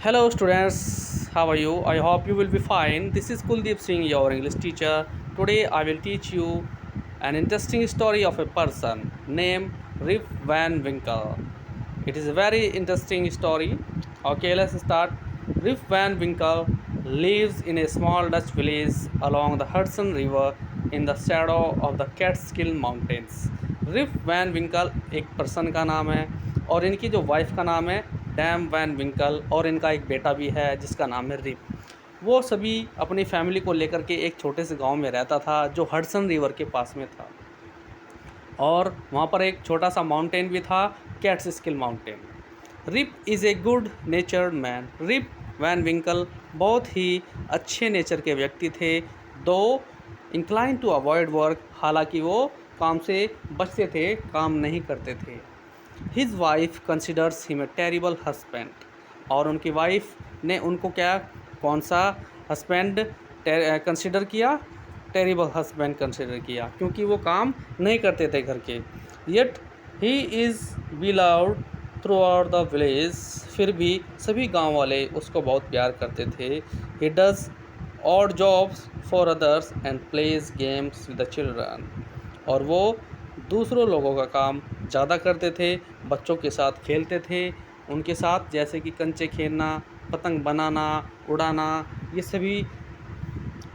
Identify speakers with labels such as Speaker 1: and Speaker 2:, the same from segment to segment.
Speaker 1: Hello students, how are you? I hope you will be fine. This is Kuldeep Singh, your English teacher. Today I will teach you an interesting story of a person named Rip Van Winkle. It is a very interesting story. Okay, let's start. Rip Van Winkle lives in a small Dutch village along the Hudson River in the shadow of the Catskill Mountains. Rip Van Winkle एक person का नाम है और इनकी जो wife का नाम है डैम वैन विंकल और इनका एक बेटा भी है जिसका नाम है रिप। वो सभी अपनी फैमिली को लेकर के एक छोटे से गांव में रहता था जो हडसन रिवर के पास में था और वहाँ पर एक छोटा सा माउंटेन भी था, Catskill mountain. Rip is a good natured man. Rip Van Winkle बहुत ही अच्छे नेचर के व्यक्ति थे, दो इंक्लाइन टू अवॉइड वर्क, हालांकि वो काम से बचते थे, काम नहीं करते थे। His wife considers him a terrible husband, और उनकी वाइफ ने उनको क्या, कौन सा हस्बैंड कंसिडर किया? टेरिबल हस्बैंड कंसिडर किया, क्योंकि वो काम नहीं करते थे घर के। Yet he is beloved through out the village, फिर भी सभी गांव वाले उसको बहुत प्यार करते थे। He does odd jobs for others and plays games with the children, और वो दूसरों लोगों का काम ज़्यादा करते थे, बच्चों के साथ खेलते थे, उनके साथ जैसे कि कंचे खेलना, पतंग बनाना, उड़ाना, ये सभी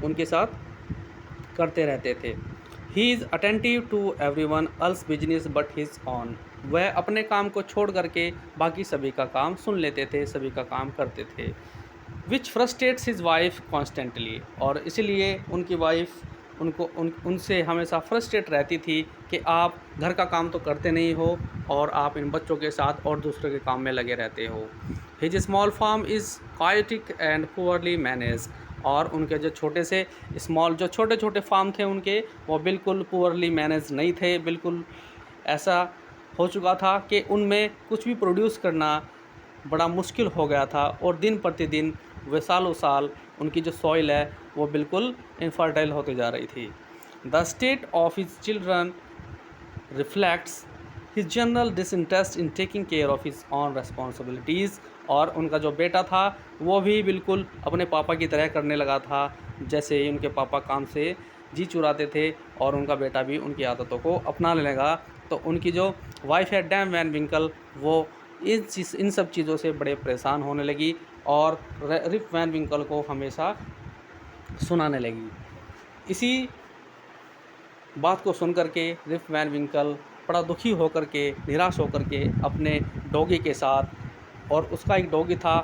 Speaker 1: उनके साथ करते रहते थे। He is attentive to everyone else business but his own, वह अपने काम को छोड़ करके बाकी सभी का काम सुन लेते थे, सभी का काम करते थे। विच फ्रस्ट्रेट्स हिज वाइफ कॉन्स्टेंटली, और इसलिए उनकी वाइफ उनसे हमेशा फ्रस्ट्रेट रहती थी कि आप घर का काम तो करते नहीं हो और आप इन बच्चों के साथ और दूसरे के काम में लगे रहते हो। His small farm is chaotic and poorly manage, और उनके जो छोटे छोटे फार्म थे उनके, वो बिल्कुल पुअरली मैनेज नहीं थे, बिल्कुल ऐसा हो चुका था कि उनमें कुछ भी प्रोड्यूस करना बड़ा मुश्किल हो गया था, और दिन प्रतिदिन वे सालों साल उनकी जो सॉइल है वो बिल्कुल इनफर्टाइल होती जा रही थी। The state of his children reflects his general disinterest in taking care of his on responsibilities, और उनका जो बेटा था वो भी बिल्कुल अपने पापा की तरह करने लगा था, जैसे ही उनके पापा काम से जी चुराते थे और उनका बेटा भी उनकी आदतों को अपनाने लगा। तो उनकी जो वाइफ है डैम वैन विंकल, वो इन सब चीज़ों से बड़े परेशान होने लगी और रिप वैन विंकल को हमेशा सुनाने लगी। इसी बात को सुन करके रिप वैन विंकल बड़ा दुखी होकर के, निराश होकर के अपने डॉगी के साथ, और उसका एक डॉगी था,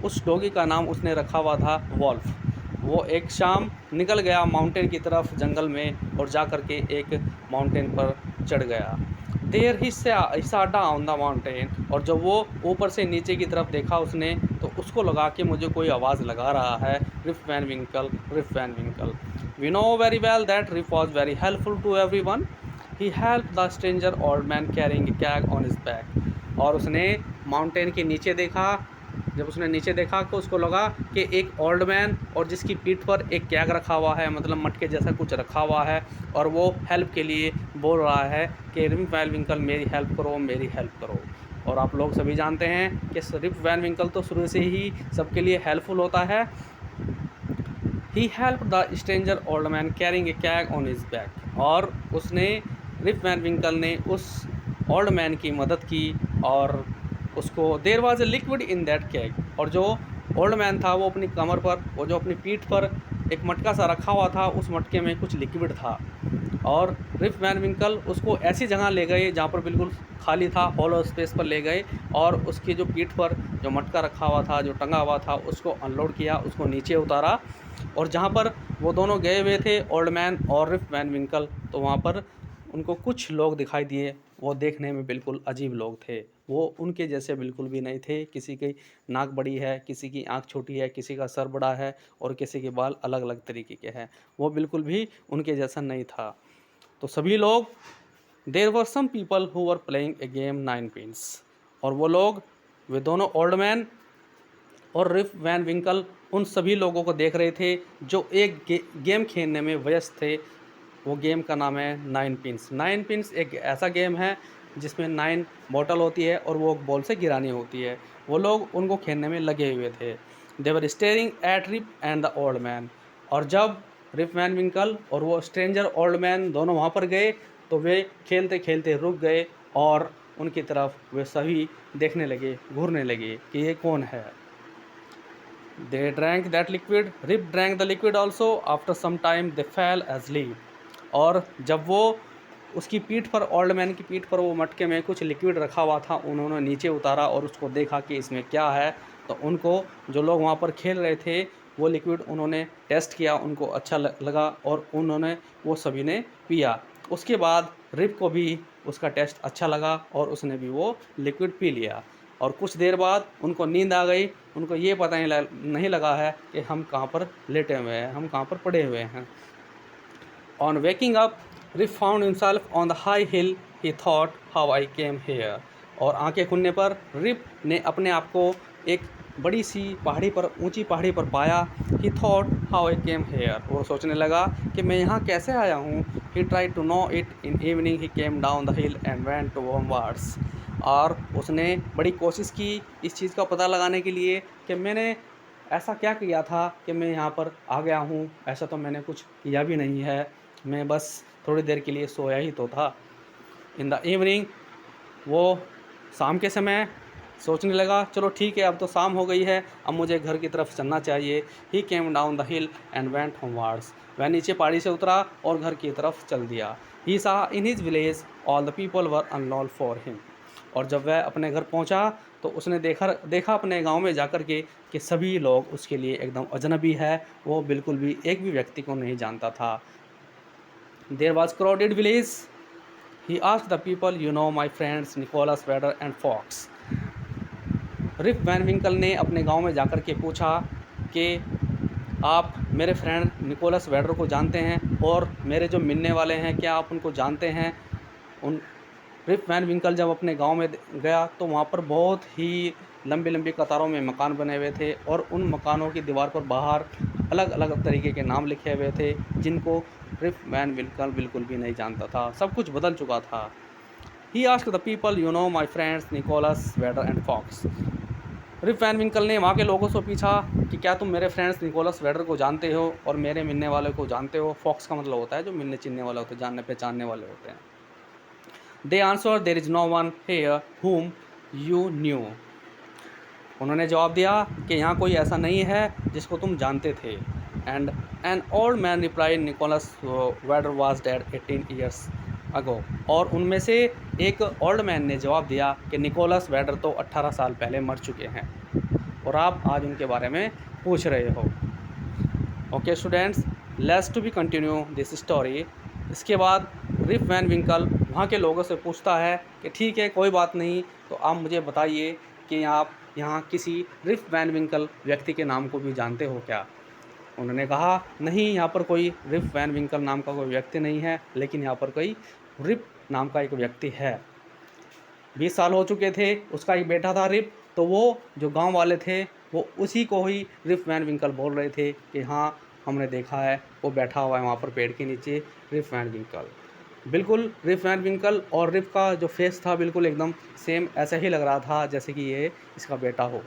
Speaker 1: उस डॉगी का नाम उसने रखा हुआ था वॉल्फ, वो एक शाम निकल गया माउंटेन की तरफ जंगल में और जा कर के एक माउंटेन पर चढ़ गया। देयर हिस्सा डाउन द माउंटेन, और जब वो ऊपर से नीचे की तरफ देखा उसने, तो उसको लगा कि मुझे कोई आवाज़ लगा रहा है, Rip Van Winkle, Rip Van Winkle. We know very well that Rip was very helpful to everyone. He help the stranger old man carrying a keg on his back, और उसने माउंटेन के नीचे देखा, जब उसने नीचे देखा तो उसको लगा कि एक ओल्ड मैन और जिसकी पीठ पर एक कैग रखा हुआ है, मतलब मटके जैसा कुछ रखा हुआ है, और वो हेल्प के लिए बोल रहा है कि रिप वैन विंकल मेरी हेल्प करो, मेरी हेल्प करो। और आप लोग सभी जानते हैं कि रिप वैन विंकल तो शुरू से ही सबके लिए हेल्पफुल होता है। He help the stranger old man carrying a keg on his back, और उसने, रिप वैन विंकल ने उस ओल्ड मैन की मदद की, और उसको there was a liquid in that keg, और जो ओल्ड मैन था वो अपनी कमर पर, वो जो अपनी पीठ पर एक मटका सा रखा हुआ था, उस मटके में कुछ लिक्विड था, और रिप वैन विंकल उसको ऐसी जगह ले गए जहाँ पर बिल्कुल खाली था, हॉलो स्पेस पर ले गए, और उसकी जो पीठ पर जो मटका रखा हुआ था, जो टंगा हुआ था, उसको अनलोड किया, उसको नीचे उतारा, और जहाँ पर वो दोनों गए हुए थे, ओल्ड मैन और रिप वैन विंकल, तो वहाँ पर उनको कुछ लोग दिखाई दिए। वो देखने में बिल्कुल अजीब लोग थे, वो उनके जैसे बिल्कुल भी नहीं थे। किसी की नाक बड़ी है, किसी की आँख छोटी है, किसी का सर बड़ा है, और किसी के बाल अलग अलग तरीके के हैं, वो बिल्कुल भी उनके जैसा नहीं था। तो सभी लोग, there were some people who were playing a game nine pins, और वो लोग, वे दोनों ओल्ड मैन और रिप वैन विंकल उन सभी लोगों को देख रहे थे जो एक गेम खेलने में व्यस्त थे। वो गेम का नाम है नाइन पिंस। नाइन पिंस एक ऐसा गेम है जिसमें 9 बॉटल होती है और वो बॉल से गिरानी होती है। वो लोग उनको खेलने में लगे हुए थे। They were staring at Rip and the old man. और जब रिप वैन विंकल और वो स्ट्रेंजर ओल्ड मैन दोनों वहाँ पर गए तो वे खेलते खेलते रुक गए और उनकी तरफ वे सभी देखने लगे, घूरने लगे कि ये कौन है। They drank that liquid. Rip drank the liquid also. After some time they fell asleep. और जब वो उसकी पीठ पर, ओल्ड मैन की पीठ पर वो मटके में कुछ लिक्विड रखा हुआ था, उन्होंने नीचे उतारा और उसको देखा कि इसमें क्या है। तो उनको, जो लोग वहाँ पर खेल रहे थे, वो लिक्विड उन्होंने टेस्ट किया, उनको अच्छा लगा और उन्होंने, वो सभी ने पिया। उसके बाद रिप को भी उसका टेस्ट अच्छा लगा और उसने भी वो लिक्विड पी लिया। और कुछ देर बाद उनको नींद आ गई। उनको ये पता नहीं लगा है कि हम कहाँ पर लेटे हुए हैं, हम कहाँ पर पड़े हुए हैं। On waking up Rip found himself on the high hill. He thought how I came here. और आंखें खुलने पर रिप ने अपने आप को एक बड़ी सी पहाड़ी पर, ऊंची पहाड़ी पर पाया। He thought how I came here. वो सोचने लगा कि मैं यहाँ कैसे आया हूँ। He try to know it in evening. He came down the hill and went to homewards. और उसने बड़ी कोशिश की इस चीज़ का पता लगाने के लिए कि मैंने ऐसा क्या किया था कि मैं यहाँ पर आ गया हूँ। ऐसा तो मैंने कुछ किया भी नहीं है, मैं बस थोड़ी देर के लिए सोया ही तो था। इन द इवनिंग, वो शाम के समय सोचने लगा, चलो ठीक है, अब तो शाम हो गई है, अब मुझे घर की तरफ चलना चाहिए। He came down the hill and went homewards. वह नीचे पहाड़ी से उतरा और घर की तरफ चल दिया। ही सा in his village all the people were unknown for him. और जब वह अपने घर पहुंचा तो उसने देखा अपने गांव में जाकर के कि सभी लोग उसके लिए एकदम अजनबी है। वो बिल्कुल भी एक भी व्यक्ति को नहीं जानता था। There was crowded village. He asked the people, you know my friends Nicholas Vedder and Fox. Rip Van Winkle ने अपने गांव में जाकर के पूछा कि आप मेरे फ्रेंड निकोलस वेडर को जानते हैं और मेरे जो मिलने वाले हैं, क्या आप उनको जानते हैं। उन रिप वैन विंकल जब अपने गांव में गया तो वहाँ पर बहुत ही लंबी लंबी कतारों में मकान बने हुए थे और उन मकानों की दीवार पर बाहर अलग अलग तरीके के नाम लिखे हुए थे जिनको रिप वैन विंकल बिल्कुल भी नहीं जानता था। सब कुछ बदल चुका था। He asked the people, you know my friends Nicholas Vedder and Fox. Rip Van Winkle ने वहाँ के लोगों से पूछा कि क्या तुम मेरे फ्रेंड्स निकोलस वेडर को जानते हो और मेरे मिलने वाले को जानते हो। फॉक्स का मतलब होता है जो मिलने चिलने वाले होते हैं, जानने पहचानने वाले होते हैं। They answer, there is no one here whom you knew। उन्होंने जवाब दिया कि यहाँ कोई ऐसा नहीं है जिसको तुम जानते थे। And an old man replied, Nicholas Vedder was dead 18 years ago. और उनमें से एक ओल्ड मैन ने जवाब दिया कि निकोलस वेडर तो 18 साल पहले मर चुके हैं और आप आज उनके बारे में पूछ रहे हो। Okay students, let's to be continue this story. इसके बाद रिप वैन विंकल वहाँ के लोगों से पूछता है कि ठीक है, कोई बात नहीं, तो आप मुझे बताइए कि आप यहाँ किसी रिप वैन विंकल व्यक्ति के नाम को भी जानते हो क्या। उन्होंने कहा, नहीं, यहाँ पर कोई रिप वैन विंकल नाम का कोई व्यक्ति नहीं है, लेकिन यहाँ पर कोई रिप नाम का एक व्यक्ति है। 20 साल हो चुके थे, उसका एक बेटा था रिप। तो वो जो गांव वाले थे वो उसी को ही रिप वैन विंकल बोल रहे थे कि हाँ, हमने देखा है, वो बैठा हुआ है वहाँ पर पेड़ के नीचे, रिप वैन विंकल। बिल्कुल रिप वैन विंकल और रिप का जो फेस था बिल्कुल एकदम सेम, ऐसा ही लग रहा था जैसे कि ये इसका बेटा हो।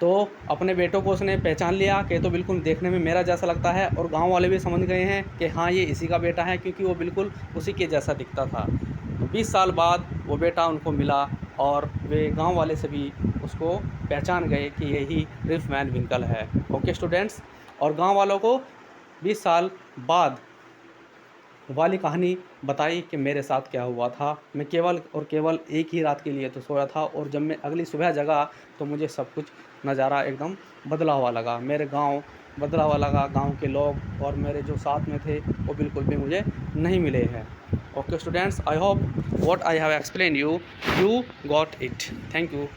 Speaker 1: तो अपने बेटों को उसने पहचान लिया कि तो बिल्कुल देखने में मेरा जैसा लगता है, और गांव वाले भी समझ गए हैं कि हाँ, ये इसी का बेटा है, क्योंकि वो बिल्कुल उसी के जैसा दिखता था। तो 20 साल बाद वो बेटा उनको मिला और वे गांव वाले से भी उसको पहचान गए कि यही रिप वैन विंकल है। ओके स्टूडेंट्स, और गांव वालों को 20 साल बाद वाली कहानी बताई कि मेरे साथ क्या हुआ था। मैं केवल और केवल एक ही रात के लिए तो सोया था, और जब मैं अगली सुबह जगा तो मुझे सब कुछ नज़ारा एकदम बदला हुआ लगा। मेरे गांव बदला हुआ लगा, गांव के लोग और मेरे जो साथ में थे वो बिल्कुल भी मुझे नहीं मिले हैं। Okay students, I hope what I have explain you got it. Thank you.